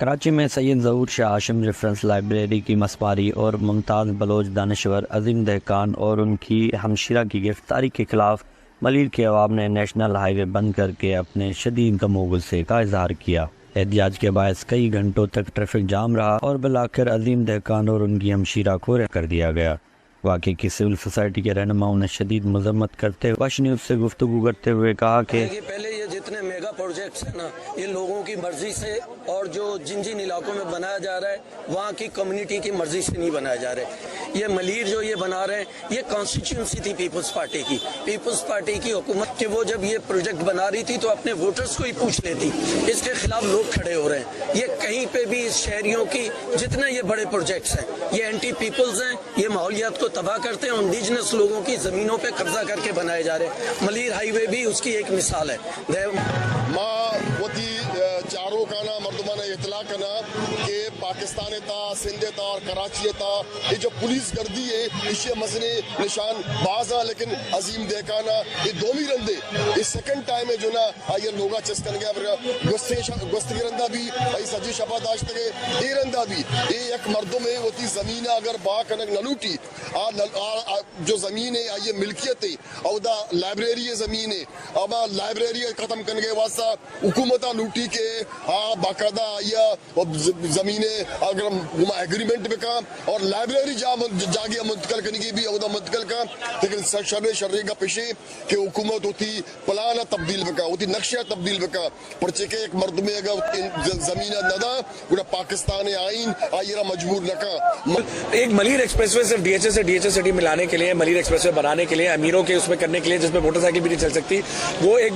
کراچی میں سید ظہور شاہ ہاشم reference library کی مسپاری اور ممتاز بلوچ دانشور عظیم دہقان اور ان کی ہمشیرہ کی گرفتاری کے خلاف ملیر کے عوام نے نیشنل ہائی وے بند کر کے اپنے شدید غم و غصے کا اظہار کیا۔ احتجاج کے باعث کئی گھنٹوں تک ٹریفک جام رہا اور بالآخر عظیم دہقان اور ان کی ہمشیرہ کو رہا کر دیا گیا۔ واقعے کی سول سوسائٹی کے رہنماؤں نے شدید مذمت کرتے ہوئے واش نیوز سے گفتگو کرتے ہوئے کہا کہ پہلے یہ جتنے میگا پروجیکٹس ہیں نا، یہ لوگوں کی مرضی سے اور جو جن علاقوں میں بنایا جا رہا ہے وہاں کی کمیونٹی کی مرضی سے نہیں بنایا جا رہا ہے۔ یہ ملیر جو یہ بنا رہے ہیں یہ کانسٹیٹیوئنسی تھی پیپلز پارٹی کی حکومت کہ وہ جب یہ پروجیکٹ بنا رہی تھی تو اپنے ووٹرز کو ہی پوچھ لیتی۔ اس کے خلاف لوگ کھڑے ہو رہے ہیں۔ یہ کہیں پہ بھی اس شہریوں کی جتنے یہ بڑے پروجیکٹس ہیں یہ اینٹی پیپلز ہیں، یہ ماحولیات کو تباہ کرتے ہیں، انڈیجنس لوگوں کی زمینوں پہ قبضہ کر کے بنائے جا رہے ہیں۔ ملیر ہائی وے بھی اس کی ایک مثال ہے۔ چاروں کانا مردمانہ اطلاع کرنا کہ پاکستان تا سندھ تا اور کراچی تا یہ جو پولیس گردی ہے اس مسئلے نشان باز ہے، لیکن عظیم دہقانہ یہ دومی رندے یہ سیکنڈ ٹائم ہے جو نا یہ لوگا چسکن گیا گستگی رندہ بھی سجی شفا داشت گئے یہ رندہ بھی یہ ایک مردم ہے ہوتی زمین اگر با کنک نلوٹی جو زمین ہے یہ ملکیت ہے اور دا لائبریری زمین ہے اب لائبریری ختم کرنے کے واسطہ حکومتہ لوٹی کے باقاعدہ یا زمینیں اگر ایگریمنٹ میں کام اور لائبریری جاگے منتقل کرنے کی بھی عہدہ منتقل کا، لیکن شرعی کا پیشے کہ حکومت ہوتی پلانہ تبدیل بکا ہوتی نقشہ تبدیل بکا پرچے کے ایک مرد میں اگر زمینہ ندا انہیں پاکستان آئین آئیرہ مجبور نکا۔ ایک ملیر ایکسپریس وے صرف ڈی ایچ ایس سٹی ملانے کے لیے، ملیر ایکسپریس وے بنانے کے لیے، امیروں کے اس میں کرنے کے لیے جس میں موٹر سائیکل بھی نہیں چل سکتی، وہ ایک